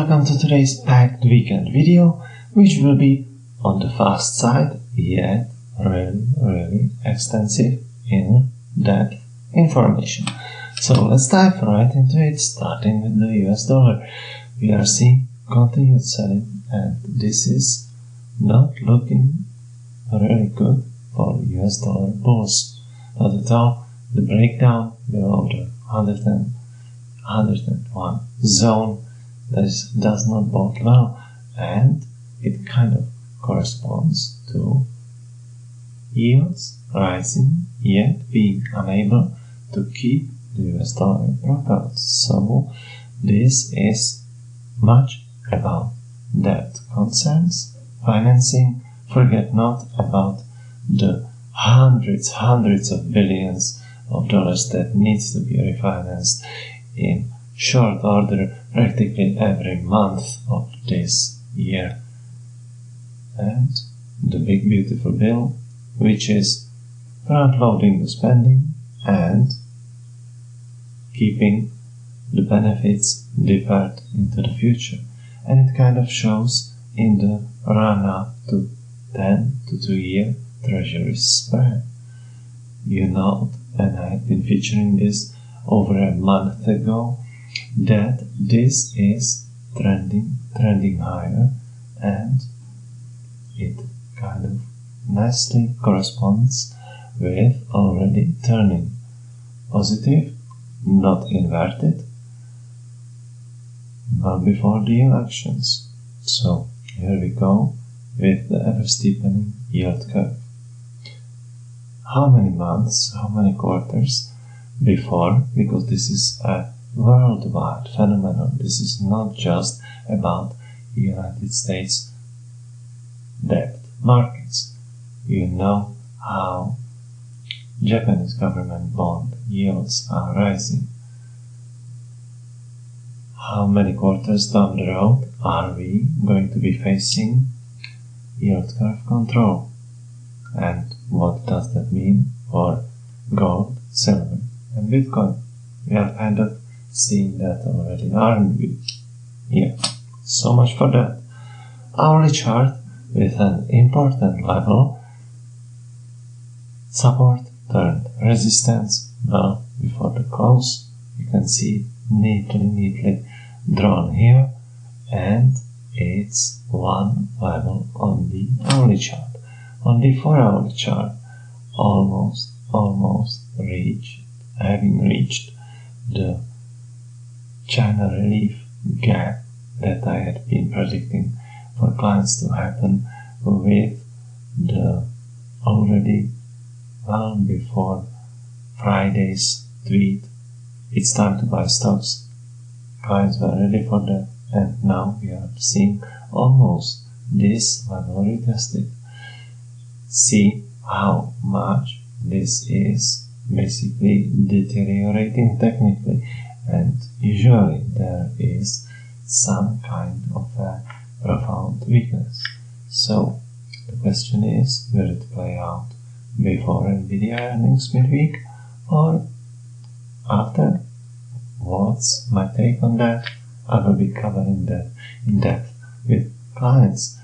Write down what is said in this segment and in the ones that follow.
Welcome to today's packed weekend video, which will be on the fast side, yet really extensive, in-depth information. So let's dive right into it, starting with the US dollar. We are seeing continued selling, and this is not looking really good for US dollar bulls. Not at all. The breakdown below the 101 zone does not bode well, and it kind of corresponds to yields rising yet being unable to keep the US dollar propelled. So this is much about debt concerns, financing. Forget not about the hundreds of billions of dollars that needs to be refinanced in short order practically every month of this year. And the big beautiful bill, which is front-loading the spending and keeping the benefits deferred into the future. And it kind of shows in the run-up to 10 to 2-year treasury spread. You know, and I have been featuring this over a month ago, that this is trending higher, and it kind of nicely corresponds with already turning positive, not inverted, well before the elections. So here we go with the ever steepening yield curve. How many months, how many quarters before, because this is a worldwide phenomenon, this is not just about United States debt markets. You know how Japanese government bond yields are rising. How many quarters down the road are we going to be facing yield curve control? And what does that mean for gold, silver, and Bitcoin? We are kind of seeing that already, aren't we? Yeah, so much for that. Hourly chart with an important level, support turned resistance, well before the close. You can see neatly drawn here, and it's one level on the hourly chart. On the 4-hour chart, almost having reached the China relief gap that I had been predicting for clients to happen with the already well before Friday's tweet, it's time to buy stocks. Clients were ready for that, and now we are seeing almost this level retested. See how much this is basically deteriorating technically, and usually there is some kind of a profound weakness. So the question is, will it play out before Nvidia earnings midweek or after? What's my take on that? I will be covering that in depth with clients.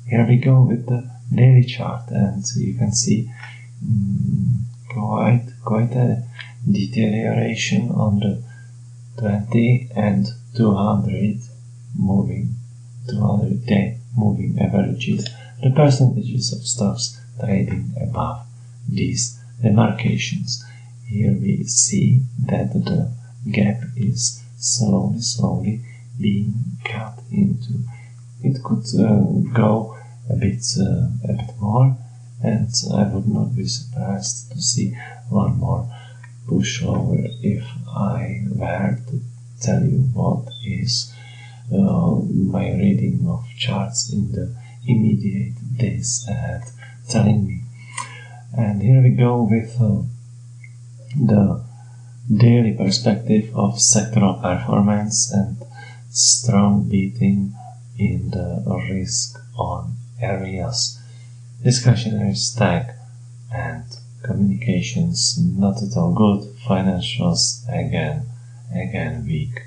Here we go with the daily chart, and you can see quite a deterioration on the 20 and 200-day moving averages, the percentages of stocks trading above these demarcations. Here we see that the gap is slowly being cut into. It could go a bit more, and I would not be surprised to see one more push lower if I were to tell you what is my reading of charts in the immediate days ahead telling me. And here we go with the daily perspective of sectoral performance and strong beating in the risk on areas. Discretionary stack and communications not at all good. Financials again weak.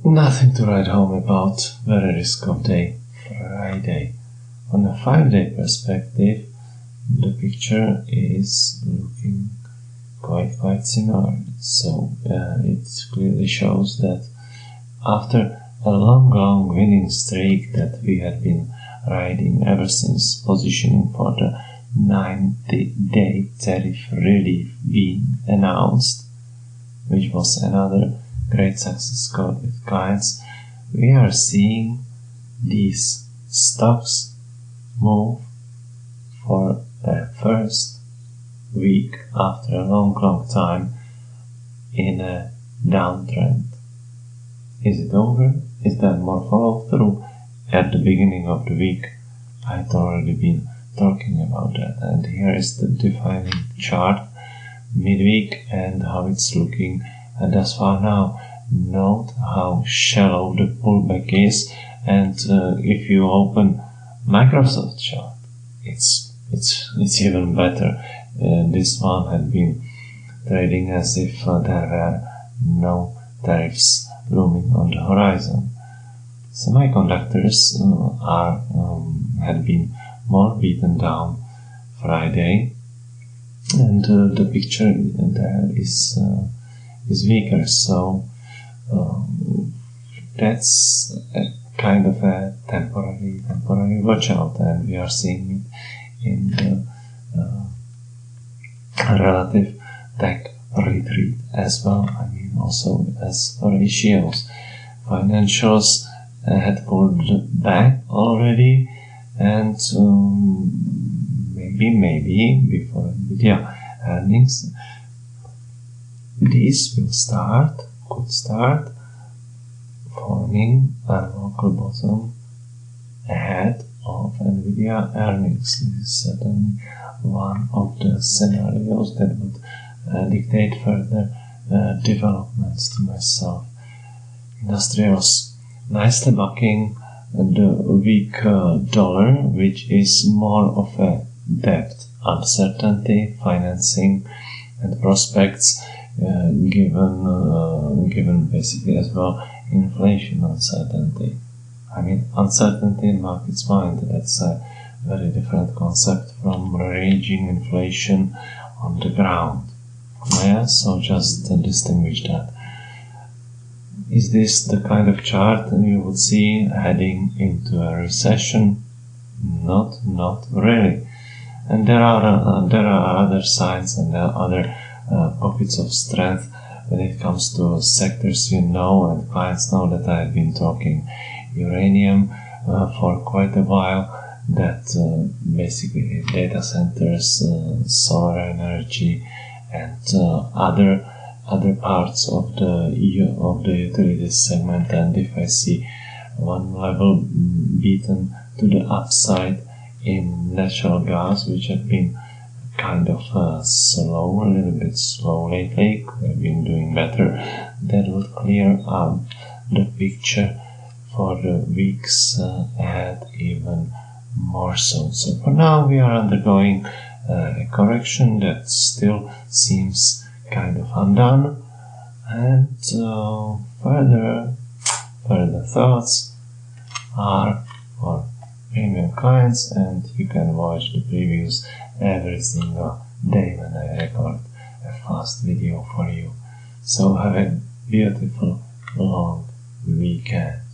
Nothing to write home about. Very risk of day. Friday. On a 5-day perspective, the picture is looking quite similar. So it clearly shows that after a long winning streak that we had been riding ever since positioning for the 90-day tariff relief being announced, which was another great success code with clients, we are seeing these stocks move for the first week after a long time in a downtrend. Is it over? Is there more follow-through? At the beginning of the week, I had already been talking about that, and here is the defining chart midweek and how it's looking thus far now. Note how shallow the pullback is, and if you open Microsoft chart, it's even better. This one had been trading as if there were no tariffs looming on the horizon. Semiconductors had been more beaten down Friday, and the picture there is weaker. So that's a kind of a temporary watch out, and we are seeing it in the relative tech retreat as well. I mean, also as ratios. Financials had pulled back already, and maybe before Nvidia earnings, these could start forming a local bottom ahead of Nvidia earnings. This is certainly one of the scenarios that would dictate further developments to myself. Industrials nicely bucking the weak dollar, which is more of a debt uncertainty, financing and prospects, given basically as well inflation uncertainty. I mean, uncertainty in markets' mind, that's a very different concept from raging inflation on the ground. Yeah, so just distinguish that. Is this the kind of chart you would see heading into a recession? Not really. And there are other signs and other pockets of strength when it comes to sectors and clients know that I have been talking uranium for quite a while, that basically data centers, solar energy, and other parts of the utilities segment. And if I see one level beaten to the upside in natural gas, which had been kind of a little bit slow lately, could have been doing better, that would clear up the picture for the weeks ahead even more so. So for now we are undergoing a correction that still seems kind of undone, and further thoughts are for premium clients, and you can watch the previews every single day when I record a fast video for you. So have a beautiful long weekend.